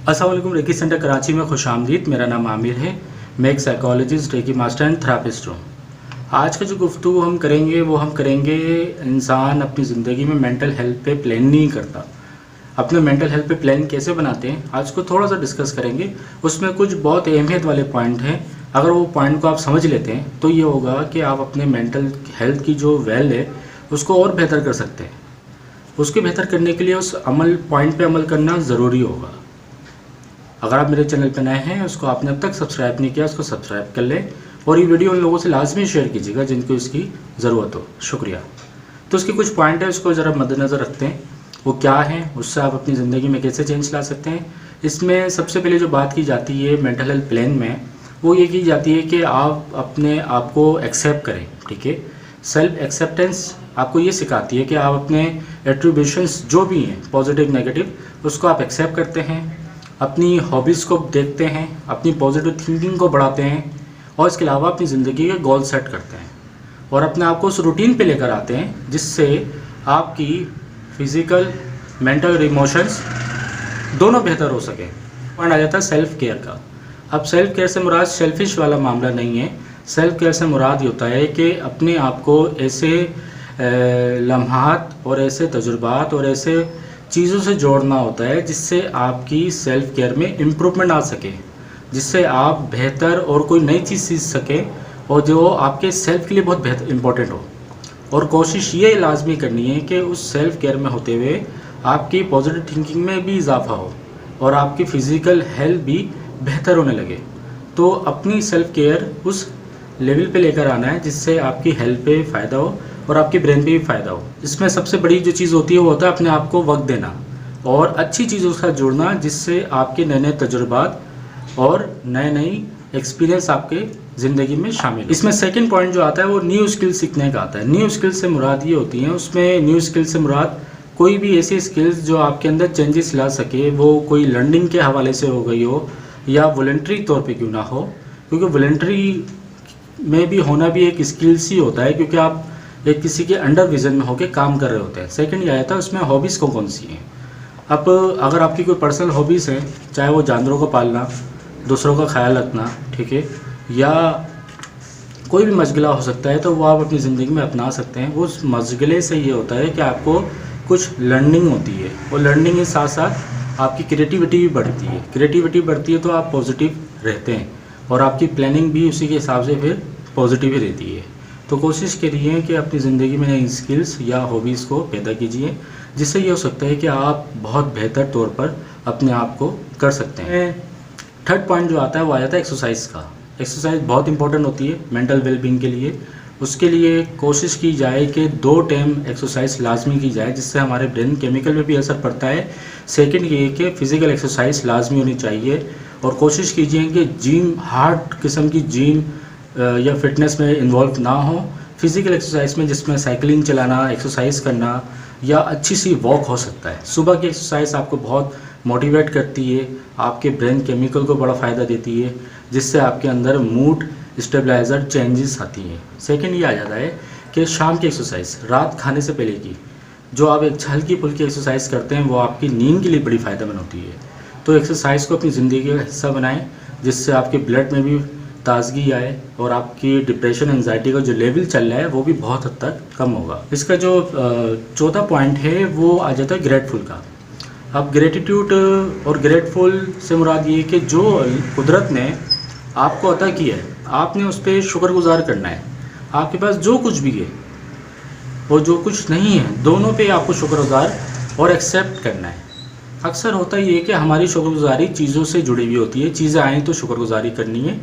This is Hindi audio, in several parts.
अस्सलाम वालेकुम। रेकी सेंटर कराची में खुशामदीद। मेरा नाम आमिर है। मैं एक psychologist, reiki master and therapist हूँ। आज का जो गुफ्तगू हम करेंगे इंसान अपनी ज़िंदगी में मेंटल हेल्थ पे प्लान नहीं करता। अपने मेंटल हेल्थ पे प्लान कैसे बनाते हैं, आज को थोड़ा सा डिस्कस करेंगे। उसमें कुछ बहुत अहमियत वाले पॉइंट हैं। अगर वो पॉइंट को आप समझ लेते हैं तो ये होगा कि आप अपने मेंटल हेल्थ की जो वेल है उसको और बेहतर कर सकते हैं। उसके बेहतर करने के लिए उस पॉइंट पे अमल करना ज़रूरी होगा। अगर आप मेरे चैनल पर नए हैं, उसको आपने अब तक सब्सक्राइब नहीं किया, उसको सब्सक्राइब कर लें और ये वीडियो उन लोगों से लाजमी शेयर कीजिएगा जिनको इसकी ज़रूरत हो। शुक्रिया। तो उसके कुछ पॉइंट है, उसको ज़रा मद्देनज़र रखते हैं। वो क्या है, उससे आप अपनी ज़िंदगी में कैसे चेंज ला सकते हैं। इसमें सबसे पहले जो बात की जाती है मेंटल हेल्थ प्लान में, वो ये की जाती है कि आप अपने आप को एक्सेप्ट करें। ठीक है, सेल्फ एक्सेप्टेंस आपको ये सिखाती है कि आप अपने एट्रीब्यूशंस जो भी हैं, पॉजिटिव नेगेटिव, उसको आप एक्सेप्ट करते हैं, अपनी हॉबीज़ को देखते हैं, अपनी पॉजिटिव थिंकिंग को बढ़ाते हैं और इसके अलावा अपनी ज़िंदगी के गोल सेट करते हैं और अपने आप को उस रूटीन पे लेकर आते हैं जिससे आपकी फिज़िकल, मेंटल और इमोशंस दोनों बेहतर हो सकें। पॉइंट आ जाता है सेल्फ़ केयर का। अब सेल्फ़ केयर से मुराद सेल्फिश वाला मामला नहीं है। सेल्फ़ केयर से मुराद ये होता है कि अपने आप को ऐसे लम्हात और ऐसे तजुर्बात और ऐसे चीज़ों से जोड़ना होता है जिससे आपकी सेल्फ़ केयर में इम्प्रूवमेंट आ सके, जिससे आप बेहतर और कोई नई चीज़ सीख सकें और जो आपके सेल्फ़ के लिए बहुत बेहतर इम्पोर्टेंट हो। और कोशिश ये लाजमी करनी है कि उस सेल्फ़ केयर में होते हुए आपकी पॉजिटिव थिंकिंग में भी इजाफा हो और आपकी फ़िज़िकल हेल्थ भी बेहतर होने लगे। तो अपनी सेल्फ़ केयर उस लेवल पे लेकर आना है जिससे आपकी हेल्थ पे फ़ायदा हो और आपके ब्रेन पे भी फ़ायदा हो। इसमें सबसे बड़ी जो चीज़ होती है वो होता है अपने आप को वक्त देना और अच्छी चीज़ों के साथ जुड़ना, जिससे आपके नए नए तजुर्बात और नए नई एक्सपीरियंस आपके ज़िंदगी में शामिल हो। इसमें सेकंड पॉइंट जो आता है वो न्यू स्किल सीखने का आता है। न्यू स्किल से मुराद ये होती हैं, उसमें न्यू स्किल से मुराद कोई भी ऐसी स्किल्स जो आपके अंदर चेंजेस ला सके, वो कोई लर्निंग के हवाले से हो गई हो या वॉलंटरी तौर पर क्यों ना हो, क्योंकि वॉलंटरी में भी होना भी एक स्किल्स ही होता है, क्योंकि आप एक किसी के अंडर विजन में होकर काम कर रहे होते हैं। सेकंड ये आया था उसमें हॉबीज़ कौन सी हैं। अब अगर आपकी कोई पर्सनल हॉबीज़ है, चाहे वो जानवरों को पालना, दूसरों का ख्याल रखना, ठीक है, या कोई भी मशगला हो सकता है, तो वो आप अपनी ज़िंदगी में अपना सकते हैं। वो उस मशगले से ये होता है कि आपको कुछ लर्निंग होती है और लर्निंग के साथ साथ आपकी क्रिएटिविटी भी बढ़ती है। क्रिएटिविटी बढ़ती है तो आप पॉजिटिव रहते हैं और आपकी प्लानिंग भी उसी के हिसाब से फिर पॉजिटिव ही रहती है। तो कोशिश करिए कि अपनी ज़िंदगी में नई स्किल्स या हॉबीज़ को पैदा कीजिए, जिससे ये हो सकता है कि आप बहुत बेहतर तौर पर अपने आप को कर सकते हैं। थर्ड पॉइंट जो आता है वो आ जाता है एक्सरसाइज का। एक्सरसाइज बहुत इंपॉर्टेंट होती है मेंटल वेलबींग के लिए। उसके लिए कोशिश की जाए कि 2 टाइम एक्सरसाइज लाजमी की जाए, जिससे हमारे ब्रेन केमिकल में भी असर पड़ता है। सेकंड ये कि फ़िज़िकल एक्सरसाइज लाजमी होनी चाहिए और कोशिश कीजिए कि जिम, हार्ड किस्म की जिम या फिटनेस में इन्वॉल्व ना हो। फिज़िकल एक्सरसाइज में जिसमें साइकिलिंग चलाना, एक्सरसाइज करना या अच्छी सी वॉक हो सकता है। सुबह की एक्सरसाइज आपको बहुत मोटिवेट करती है, आपके ब्रेन केमिकल को बड़ा फ़ायदा देती है, जिससे आपके अंदर मूड स्टेबलाइज़र चेंजेस आती हैं। सेकंड ये आ जाता है कि शाम की एक्सरसाइज, रात खाने से पहले की जो आप एक हल्की फुल्की एक्सरसाइज करते हैं, वो आपकी नींद के लिए बड़ी फ़ायदेमंद होती है। तो एक्सरसाइज को अपनी ज़िंदगी का हिस्सा बनाएं, जिससे आपके ब्लड में भी ताजगी आए और आपकी डिप्रेशन, एंजाइटी का जो लेवल चल रहा है वो भी बहुत हद तक कम होगा। इसका जो चौथा पॉइंट है वो आ जाता है ग्रेटफुल का। अब ग्रेटिट्यूड और ग्रेटफुल से मुराद ये कि जो कुदरत ने आपको अता किया है, आपने उस पर शुक्रगुजार करना है। आपके पास जो कुछ भी है और जो कुछ नहीं है, दोनों पे आपको शुक्रगुजार और एक्सेप्ट करना है। अक्सर होता ये है कि हमारी शुक्रगुजारी चीज़ों से जुड़ी हुई होती है, चीज़ें आएँ तो शुक्रगुजारी करनी है,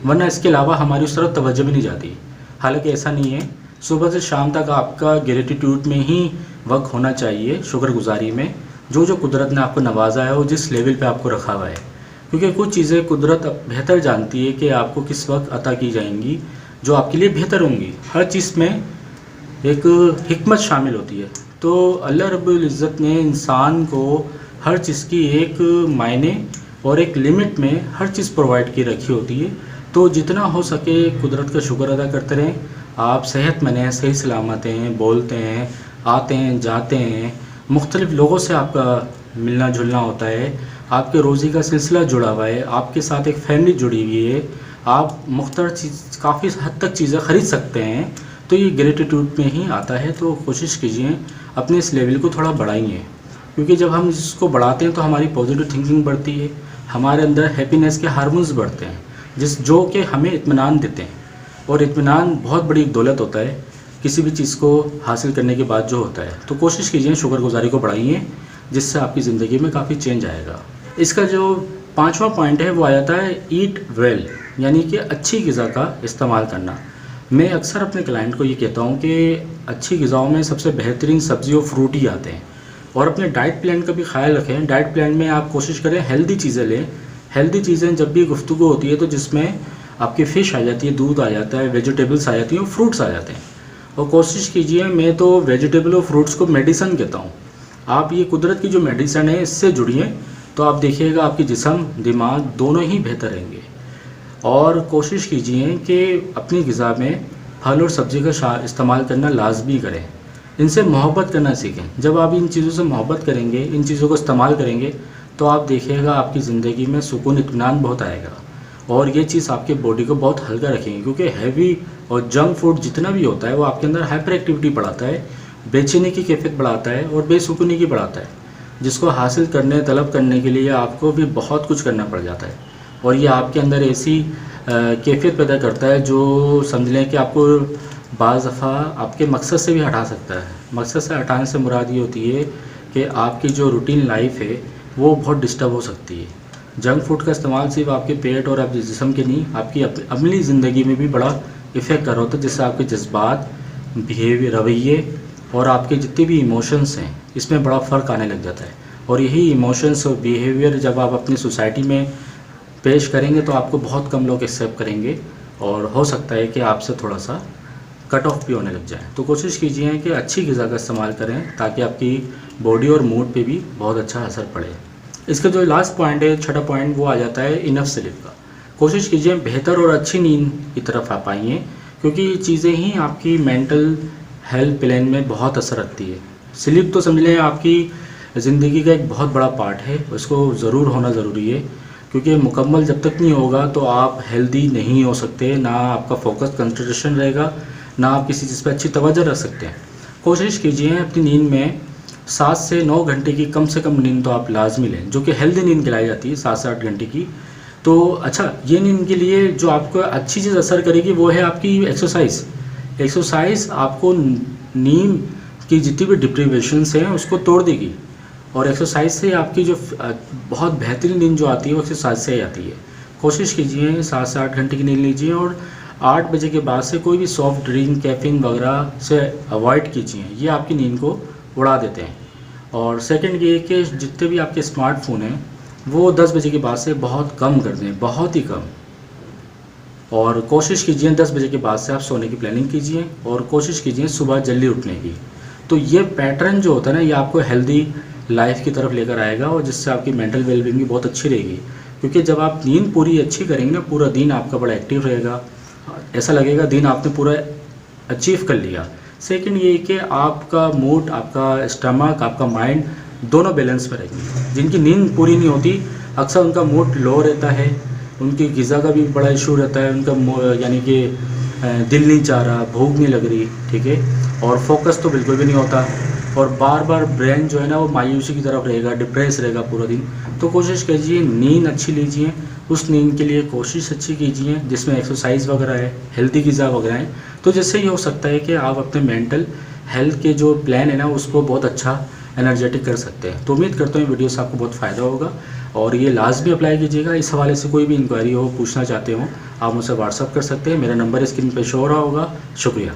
वरना इसके अलावा हमारी उस तरफ तवज्जो भी नहीं जाती। हालांकि ऐसा नहीं है, सुबह से शाम तक आपका ग्रेटिट्यूड में ही वक्त होना चाहिए, शुक्रगुजारी में, जो जो कुदरत ने आपको नवाजा है और जिस लेवल पे आपको रखा हुआ है। क्योंकि कुछ चीज़ें कुदरत बेहतर जानती है कि आपको किस वक्त अता की जाएंगी, जो आपके लिए बेहतर होंगी। हर चीज़ में एक हिकमत शामिल होती है। तो अल्लाह रब्बुल इज़्ज़त ने इंसान को हर चीज़ की एक मायने और एक लिमिट में हर चीज़ प्रोवाइड की रखी होती है। तो जितना हो सके कुदरत का शुक्र अदा करते रहें। आप सेहतमंद हैं, सही सलामत हैं, बोलते हैं, आते हैं, जाते हैं, मुख्तलिफ़ लोगों से आपका मिलना जुलना होता है आपके रोज़ी का सिलसिला जुड़ा हुआ है, आपके साथ एक फैमिली जुड़ी हुई है, आप मुख्तलिफ चीज़ काफ़ी हद तक चीज़ें ख़रीद सकते हैं, तो ये ग्रेटिट्यूड में ही आता है। तो कोशिश कीजिए अपने इस लेवल को थोड़ा बढ़ाइए, क्योंकि जब हम इसको बढ़ाते हैं तो हमारी पॉजिटिव थिंकिंग बढ़ती है, हमारे अंदर हैप्पीनेस के हार्मोन्स बढ़ते हैं, जो कि हमें इत्मीनान देते हैं। और इत्मीनान बहुत बड़ी एक दौलत होता है किसी भी चीज़ को हासिल करने के बाद जो होता है। तो कोशिश कीजिए शुक्रगुजारी को बढ़ाइए, जिससे आपकी ज़िंदगी में काफ़ी चेंज आएगा। इसका जो 5वां पॉइंट है वो आ जाता है ईट वेल, यानी कि अच्छी ग़िज़ा का इस्तेमाल करना। मैं अक्सर अपने क्लाइंट को ये कहता हूँ कि अच्छी ग़िज़ाओं में सबसे बेहतरीन सब्ज़ी और फ्रूट ही आते हैं। और अपने डाइट प्लान का भी ख्याल रखें। डाइट प्लान में आप कोशिश करें हेल्दी चीज़ें लें। हेल्दी चीज़ें जब भी गुफ्तगू होती है तो जिसमें आपकी फ़िश आ जाती है, दूध आ जाता है, वेजिटेबल्स आ जाती हैं और फ्रूट्स आ जाते हैं। और कोशिश कीजिए, मैं तो वेजिटेबल और फ्रूट्स को मेडिसन कहता हूँ। आप ये कुदरत की जो मेडिसन है इससे जुड़िए, तो आप देखिएगा आपकी जिस्म दिमाग दोनों ही बेहतर रहेंगे। और कोशिश कीजिए कि अपनी ग़िज़ा में फल और सब्ज़ी का इस्तेमाल करना लाजमी करें। इनसे मोहब्बत करना सीखें। जब आप इन चीज़ों से मोहब्बत करेंगे, इन चीज़ों को इस्तेमाल करेंगे, तो आप देखिएगा आपकी ज़िंदगी में सुकून इत्मीनान बहुत आएगा। और ये चीज़ आपके बॉडी को बहुत हल्का रखेंगे, क्योंकि हैवी और जंक फूड जितना भी होता है वो आपके अंदर हाइपर एक्टिविटी बढ़ाता है, बेचैनी की कैफियत बढ़ाता है और बेसुकूनी की बढ़ाता है, जिसको हासिल करने तलब करने के लिए आपको भी बहुत कुछ करना पड़ जाता है। और ये आपके अंदर ऐसी कैफियत पैदा करता है जो समझ लें कि आपको बाज़ दफ़ा आपके मकसद से भी हटा सकता है। मकसद से हटाने से मुराद ये होती है कि आपकी जो रूटीन लाइफ है वो बहुत डिस्टर्ब हो सकती है। जंक फूड का इस्तेमाल सिर्फ आपके पेट और आपके जिस्म के नहीं, आपकी अमली ज़िंदगी में भी बड़ा इफ़ेक्ट कर रहा होता है, जिससे आपके जज्बात, बिहेवियर, रवैये और आपके जितने भी इमोशंस हैं इसमें बड़ा फ़र्क आने लग जाता है। और यही इमोशंस और बिहेवियर जब आप अपनी सोसाइटी में पेश करेंगे तो आपको बहुत कम लोग एक्सेप्ट करेंगे और हो सकता है कि आपसे थोड़ा सा कट ऑफ भी होने लग जाए। तो कोशिश कीजिए कि अच्छी ग़िज़ा का इस्तेमाल करें, ताकि आपकी बॉडी और मूड पे भी बहुत अच्छा असर पड़े। इसका जो लास्ट पॉइंट है, छठा पॉइंट, वो आ जाता है इनफ स्लीप का। कोशिश कीजिए बेहतर और अच्छी नींद की तरफ आप आइए, क्योंकि ये चीज़ें ही आपकी मेंटल हेल्थ प्लान में बहुत असर रखती है। स्लीप तो समझ लें आपकी ज़िंदगी का एक बहुत बड़ा पार्ट है, उसको ज़रूर होना ज़रूरी है, क्योंकि मुकम्मल जब तक नहीं होगा तो आप हेल्दी नहीं हो सकते, ना आपका फोकस कंसंट्रेशन रहेगा, ना आप किसी चीज़ पर अच्छी तवज्जो रख सकते हैं। कोशिश कीजिए अपनी नींद में 7 से 9 घंटे की कम से कम नींद तो आप लाजमी लें, जो कि हेल्दी नींद कहलाई जाती है, 7 से 8 घंटे की। तो अच्छा, ये नींद के लिए जो आपको अच्छी चीज़ असर करेगी वो है आपकी एक्सरसाइज। एक्सरसाइज आपको नींद की जितनी भी डिप्रीवेशंस हैं उसको तोड़ देगी, और एक्सरसाइज से आपकी जो बहुत बेहतरीन नींद जो आती है वो एक्सरसाइज से ही आती है। कोशिश कीजिए 7 से 8 घंटे की नींद लीजिए, और 8 बजे के बाद से कोई भी सॉफ्ट ड्रिंक, कैफीन वगैरह से अवॉइड कीजिए, ये आपकी नींद को उड़ा देते हैं। और सेकंड ये कि जितने भी आपके स्मार्टफोन हैं वो 10 बजे के बाद से बहुत कम कर दें, बहुत ही कम। और कोशिश कीजिए 10 बजे के बाद से आप सोने की प्लानिंग कीजिए, और कोशिश कीजिए सुबह जल्दी उठने की। तो ये पैटर्न जो होता है ना, ये आपको हेल्दी लाइफ की तरफ लेकर आएगा, और जिससे आपकी मेंटल वेलबींग भी बहुत अच्छी रहेगी। क्योंकि जब आप नींद पूरी अच्छी करेंगे ना, पूरा दिन आपका बड़ा एक्टिव रहेगा, ऐसा लगेगा दिन आपने पूरा अचीव कर लिया। सेकंड ये कि आपका मूड, आपका स्टमक, आपका माइंड दोनों बैलेंस में रहेंगे। जिनकी नींद पूरी नहीं होती अक्सर उनका मूड लो रहता है, उनकी ग़िज़ा का भी बड़ा इशू रहता है, उनका यानी कि दिल नहीं चाह रहा, भूख नहीं लग रही, ठीक है, और फोकस तो बिल्कुल भी नहीं होता, और बार बार ब्रेन जो है ना वो मायूसी की तरफ रहेगा, डिप्रेस रहेगा पूरा दिन। तो कोशिश कीजिए नींद अच्छी लीजिए, उस नींद के लिए कोशिश अच्छी कीजिए जिसमें एक्सरसाइज वगैरह है, हेल्दी ग़िज़ा वगैरह है। तो जिससे ये हो सकता है कि आप अपने मेंटल हेल्थ के जो प्लान है ना उसको बहुत अच्छा एनर्जेटिक कर सकते हैं। तो उम्मीद करता हूँ वीडियो से आपको बहुत फ़ायदा होगा, और ये लाजमी अप्लाई कीजिएगा। इस हवाले से कोई भी इंक्वायरी हो, पूछना चाहते हो, आप मुझसे व्हाट्सअप कर सकते हैं। मेरा नंबर स्क्रीन पर शो हो रहा होगा। शुक्रिया।